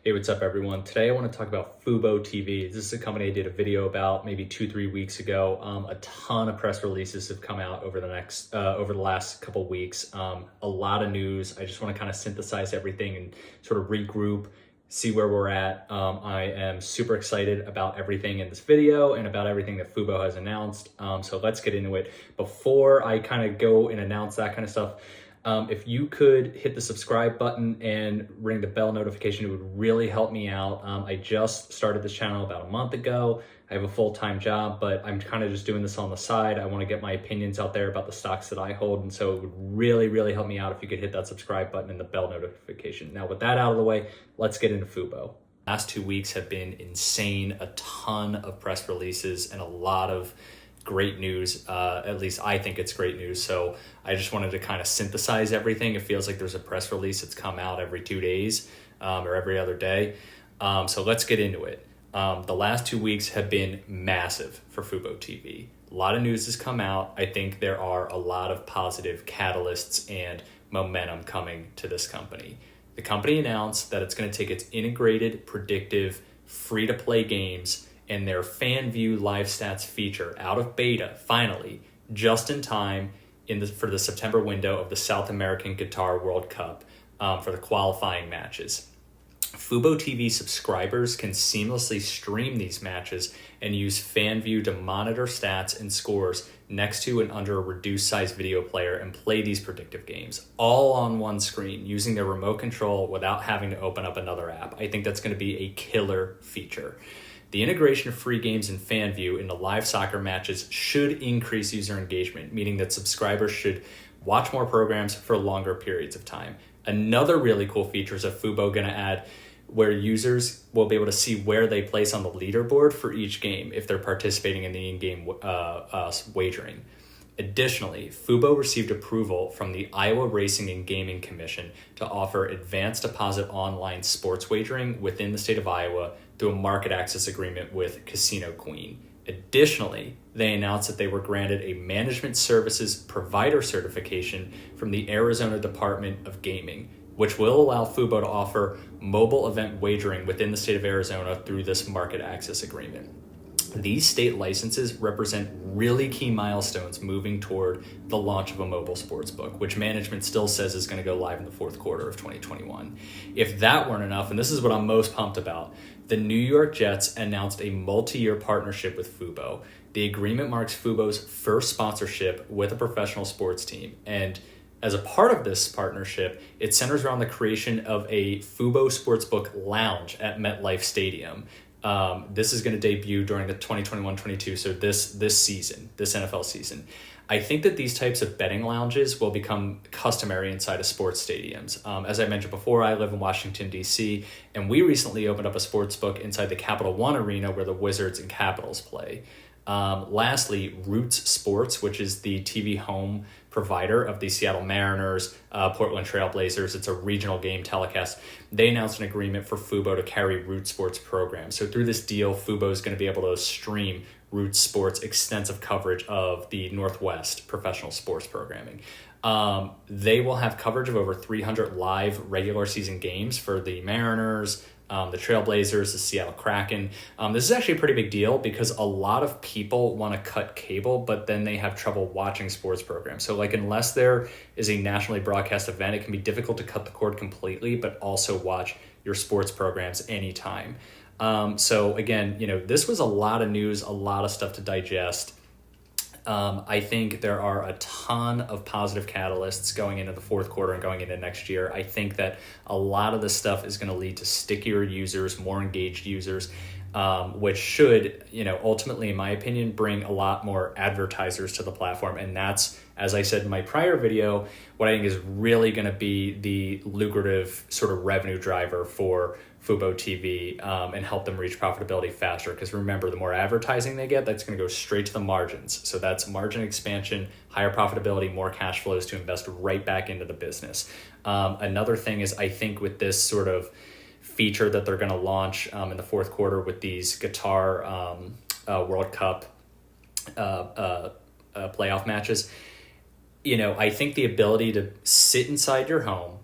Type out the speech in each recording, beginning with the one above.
Hey, what's up, everyone? Today I want to talk about Fubotv. This is a company I did a video about maybe 2-3 weeks ago. A ton of press releases have come out over the last couple weeks. A lot of news. I just want to kind of synthesize everything and sort of regroup, see where we're at. I am super excited about everything in this video and about everything that Fubo has announced. So let's get into it. Before I kind of go and announce that kind of stuff, if you could hit the subscribe button and ring the bell notification, it would really help me out. I just started this channel about a month ago. I have a full-time job, but I'm kind of just doing this on the side. I want to get my opinions out there about the stocks that I hold. And so it would really, really help me out if you could hit that subscribe button and the bell notification. Now, with that out of the way, let's get into Fubo. Last 2 weeks have been insane. A ton of press releases and a lot of great news. At least I think it's great news. So I just wanted to kind of synthesize everything. It feels like there's a press release that's come out every 2 days or every other day. So let's get into it. The last 2 weeks have been massive for Fubotv. A lot of news has come out. I think there are a lot of positive catalysts and momentum coming to this company. The company announced that it's going to take its integrated, predictive, free-to-play games and their fan view live stats feature out of beta, finally, just in time for the September window of the South American Guitar World Cup for the qualifying matches. Fubotv subscribers can seamlessly stream these matches and use FanView to monitor stats and scores next to and under a reduced size video player and play these predictive games all on one screen using their remote control without having to open up another app. I think that's going to be a killer feature. The integration of free games and FanView into live soccer matches should increase user engagement, meaning that subscribers should watch more programs for longer periods of time. Another really cool feature is that Fubo going to add where users will be able to see where they place on the leaderboard for each game if they're participating in the in-game wagering. Additionally, Fubo received approval from the Iowa Racing and Gaming Commission to offer advanced deposit online sports wagering within the state of Iowa through a market access agreement with Casino Queen. Additionally, they announced that they were granted a management services provider certification from the Arizona Department of Gaming, which will allow Fubo to offer mobile event wagering within the state of Arizona through this market access agreement. These state licenses represent really key milestones moving toward the launch of a mobile sports book, which management still says is going to go live in the fourth quarter of 2021. If that weren't enough, and this is what I'm most pumped about, the New York Jets announced a multi-year partnership with Fubo. The agreement marks Fubo's first sponsorship with a professional sports team. And as a part of this partnership, it centers around the creation of a Fubo Sportsbook lounge at MetLife Stadium. This is going to debut during the 2021-22, so this NFL season. I think that these types of betting lounges will become customary inside of sports stadiums. As I mentioned before, I live in Washington, D.C., and we recently opened up a sports book inside the Capital One Arena where the Wizards and Capitals play. Lastly, Roots Sports, which is the TV home provider of the Seattle Mariners, Portland Trail Blazers. It's a regional game telecast. They announced an agreement for Fubo to carry Roots Sports programs. So through this deal, Fubo is going to be able to stream Roots Sports' extensive coverage of the Northwest professional sports programming. They will have coverage of over 300 live regular season games for the Mariners, the Trailblazers, the Seattle Kraken. This is actually a pretty big deal because a lot of people want to cut cable, but then they have trouble watching sports programs. So unless there is a nationally broadcast event, it can be difficult to cut the cord completely, but also watch your sports programs anytime. So again, this was a lot of news, a lot of stuff to digest. I think there are a ton of positive catalysts going into the fourth quarter and going into next year. I think that a lot of this stuff is going to lead to stickier users, more engaged users, which should, ultimately, in my opinion, bring a lot more advertisers to the platform. And that's, as I said in my prior video, what I think is really going to be the lucrative sort of revenue driver for Fubotv and help them reach profitability faster. Because remember, the more advertising they get, that's going to go straight to the margins. So that's margin expansion, higher profitability, more cash flows to invest right back into the business. Another thing is, I think with this sort of feature that they're going to launch in the fourth quarter with these Guitar World Cup playoff matches, I think the ability to sit inside your home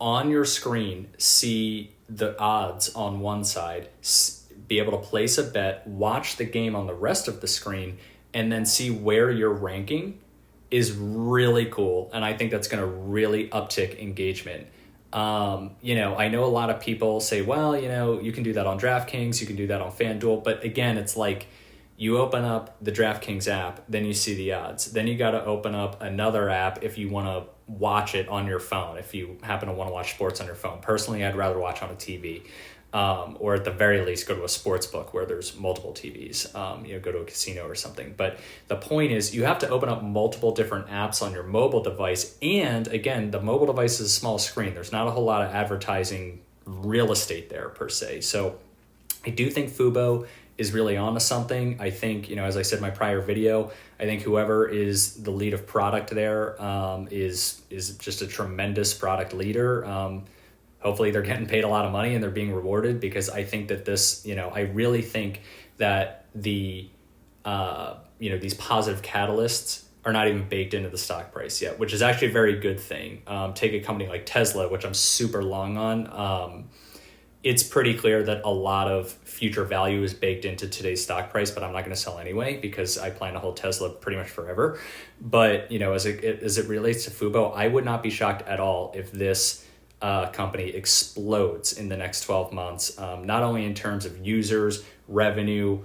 on your screen see the odds on one side, be able to place a bet, watch the game on the rest of the screen, and then see where you're ranking is really cool. And I think that's going to really uptick engagement. I know a lot of people say, well, you can do that on DraftKings, you can do that on FanDuel. But again, it's like you open up the DraftKings app, then you see the odds. Then you got to open up another app if you want to watch it on your phone, if you happen to want to watch sports on your phone. Personally, I'd rather watch on a TV. Or at the very least, go to a sports book where there's multiple TVs, go to a casino or something. But the point is you have to open up multiple different apps on your mobile device. And again, the mobile device is a small screen. There's not a whole lot of advertising real estate there per se. So I do think Fubo is really onto something. I think, as I said in my prior video, I think whoever is the lead of product there is just a tremendous product leader. Hopefully they're getting paid a lot of money and they're being rewarded, because I think that this, I really think that these positive catalysts are not even baked into the stock price yet, which is actually a very good thing. Take a company like Tesla, which I'm super long on. It's pretty clear that a lot of future value is baked into today's stock price, but I'm not going to sell anyway because I plan to hold Tesla pretty much forever. But, as it relates to Fubo, I would not be shocked at all if this company explodes in the next 12 months, not only in terms of users, revenue,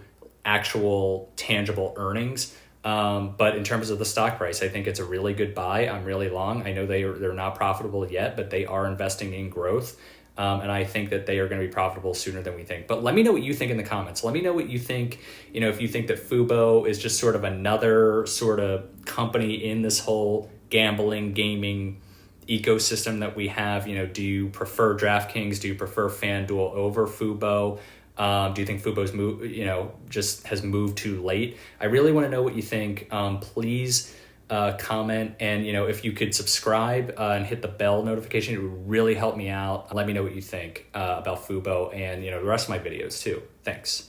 actual tangible earnings, but in terms of the stock price. I think it's a really good buy. I'm really long. I know they're not profitable yet, but they are investing in growth. And I think that they are going to be profitable sooner than we think. But let me know what you think in the comments. Let me know what you think, if you think that Fubo is just sort of another sort of company in this whole gambling, gaming ecosystem that we have. Do you prefer DraftKings? Do you prefer FanDuel over Fubo? Do you think Fubo's just has moved too late? I really want to know what you think. Please comment, and if you could subscribe and hit the bell notification, it would really help me out. Let me know what you think about Fubo and the rest of my videos too. Thanks.